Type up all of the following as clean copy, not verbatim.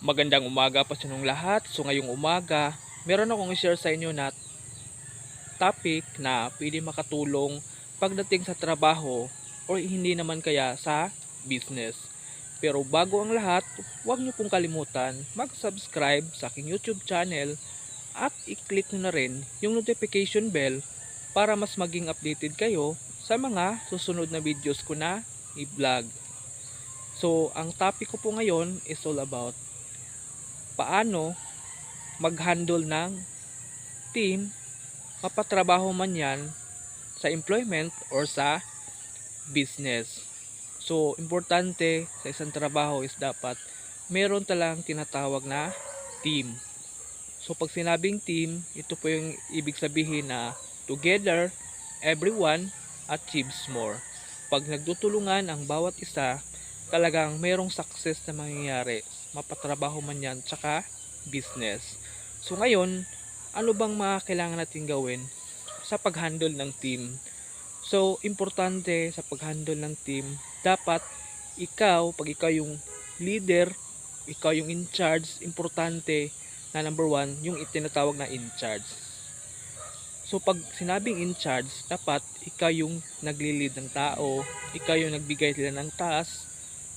Magandang umaga pa sa inyong lahat. So ngayong umaga, meron akong i-share sa inyo na topic na pwede makatulong pagdating sa trabaho o hindi naman kaya sa business. Pero bago ang lahat, huwag niyo pong kalimutan mag-subscribe sa aking YouTube channel at i-click nyo na rin yung notification bell para mas maging updated kayo sa mga susunod na videos ko na i-vlog. So, ang topic ko po ngayon is all about paano mag-handle ng team, mapatrabaho man yan sa employment or sa business. So, importante sa isang trabaho is dapat meron talang tinatawag na team. So, pag sinabing team, ito po yung ibig sabihin na together, everyone achieves more. Pag nagtutulungan ang bawat isa, talagang merong success na mangyayari. Mapatrabaho man yan, tsaka business. So ngayon, ano bang mga kailangan natin gawin sa pag-handle ng team? So, importante sa pag-handle ng team, dapat pag ikaw yung leader, ikaw yung in charge, importante na number one, yung itinatawag na in charge. So, pag sinabing in charge, dapat ikaw yung nagli-lead ng tao, ikaw yung nagbigay nila ng task.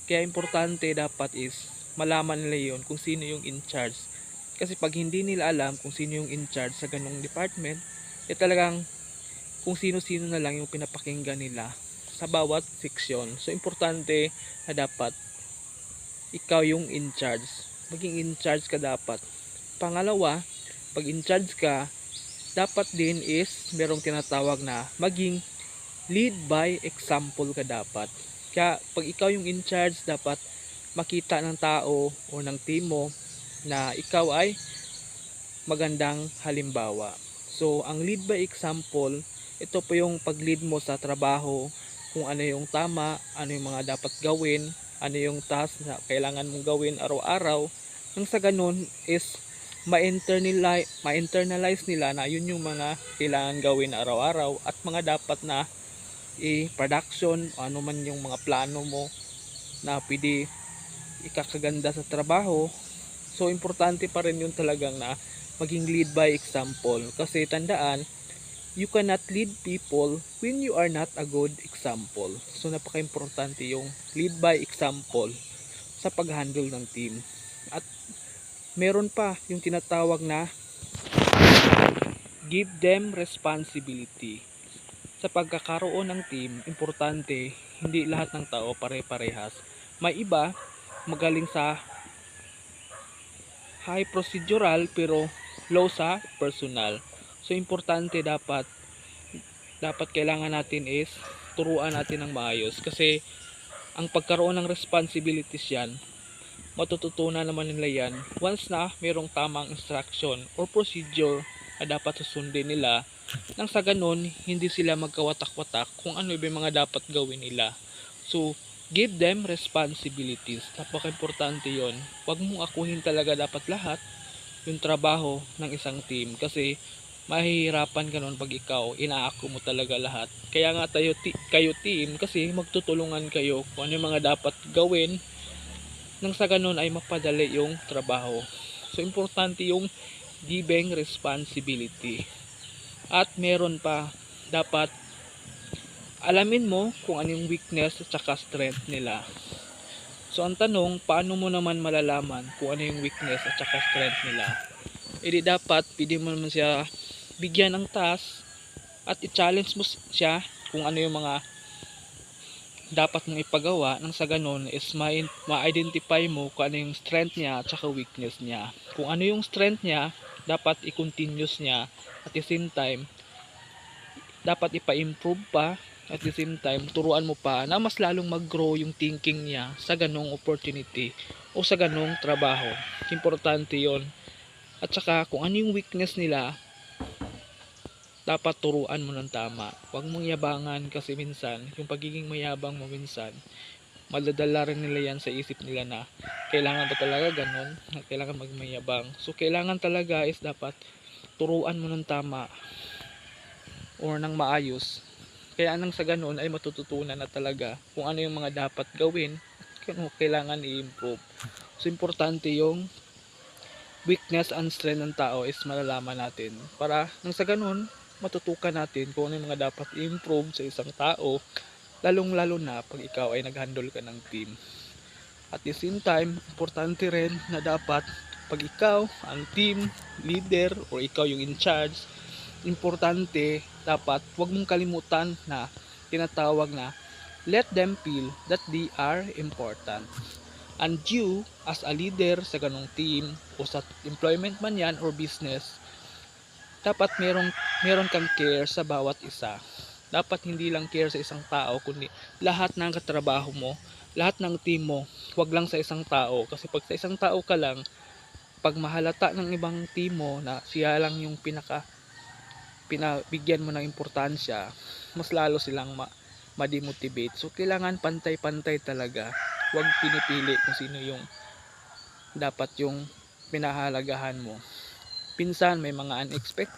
Kaya importante dapat is malaman nila yon kung sino yung in charge. Kasi pag hindi nila alam kung sino yung in charge sa ganong department, talagang kung sino-sino na lang yung pinapakinggan nila sa bawat section. So, importante na dapat ikaw yung in charge. Maging in charge ka dapat. Pangalawa, pag in charge ka, dapat din is merong tinatawag na maging lead by example ka dapat. Kaya pag ikaw yung in charge, dapat makita ng tao o ng team mo na ikaw ay magandang halimbawa. So, ang lead by example, ito po yung pag-lead mo sa trabaho, kung ano yung tama, ano yung mga dapat gawin, ano yung task na kailangan mong gawin araw-araw. Nang sa ganun is ma-internalize nila na yun yung mga kailangan gawin araw-araw at mga dapat na i-production, ano man yung mga plano mo na pwede ikakaganda sa trabaho. So, importante pa rin yun talagang na maging lead by example. Kasi tandaan, you cannot lead people when you are not a good example. So, napaka-importante yung lead by example sa pag-handle ng team. At meron pa yung tinatawag na give them responsibility. Sa pagkakaroon ng team, importante, hindi lahat ng tao pare-parehas. May iba, magaling sa high procedural pero low sa personal. So, importante dapat kailangan natin is turuan natin ng maayos. Kasi, ang pagkaroon ng responsibilities yan, matututunan naman nila yan once na mayroong tamang instruction or procedure na dapat susundin nila. Nang sa ganun, hindi sila magkawatak-watak kung ano yung mga dapat gawin nila. So, give them responsibilities. Napaka-importante yon. Huwag mong akuhin talaga dapat lahat yung trabaho ng isang team. Kasi, mahihirapan ka nun pag ikaw, inaako mo talaga lahat. Kaya nga kayo team, kasi magtutulungan kayo kung ano yung mga dapat gawin. Nang sa ganun ay mapadali yung trabaho. So, importante yung giving responsibility. At meron pa, dapat alamin mo kung ano yung weakness at saka strength nila. So, ang tanong, paano mo naman malalaman kung ano yung weakness at saka strength nila? Dapat, pwede mo naman siya bigyan ng task at i-challenge mo siya kung ano yung mga dapat mong ipagawa. Nang sa ganun is ma-identify mo kung ano yung strength niya at saka weakness niya. Kung ano yung strength niya, dapat i-continuous niya. At the same time, dapat ipa-improve pa. At the same time, turuan mo pa na mas lalong mag-grow yung thinking niya sa ganong opportunity o sa ganong trabaho. Importante yon. At saka, kung ano yung weakness nila, dapat turuan mo ng tama. Huwag mong yabangan kasi minsan, yung pagiging mayabang mo minsan, madadala rin nila yan sa isip nila na kailangan ba talaga ganon, kailangan magmayabang. So, kailangan talaga is dapat turuan mo ng tama or ng maayos. Kaya nang sa ganon ay matututunan na talaga kung ano yung mga dapat gawin, bakit mo kailangan i-improve. So importante yung weakness and strength ng tao is malalaman natin para nang sa ganun matutukan natin kung ano yung mga dapat i-improve sa isang tao, lalong lalo na pag ikaw ay nag-handle ka ng team. At the same time, importante rin na dapat pag ikaw ang team leader or ikaw yung in charge, importante dapat huwag mong kalimutan na tinatawag na let them feel that they are important. And you as a leader sa ganong team o sa employment man yan or business, dapat meron kang care sa bawat isa. Dapat hindi lang care sa isang tao kundi lahat ng katrabaho mo, lahat ng team mo. Huwag lang sa isang tao kasi pag sa isang tao ka lang, pag mahalata ng ibang team mo na siya lang yung pinabigyan mo ng importansya, mas lalo silang ma-demotivate. So kailangan pantay-pantay talaga. Huwag pinipili kung sino yung dapat yung pinahalagahan mo. Pinsan may mga unexpected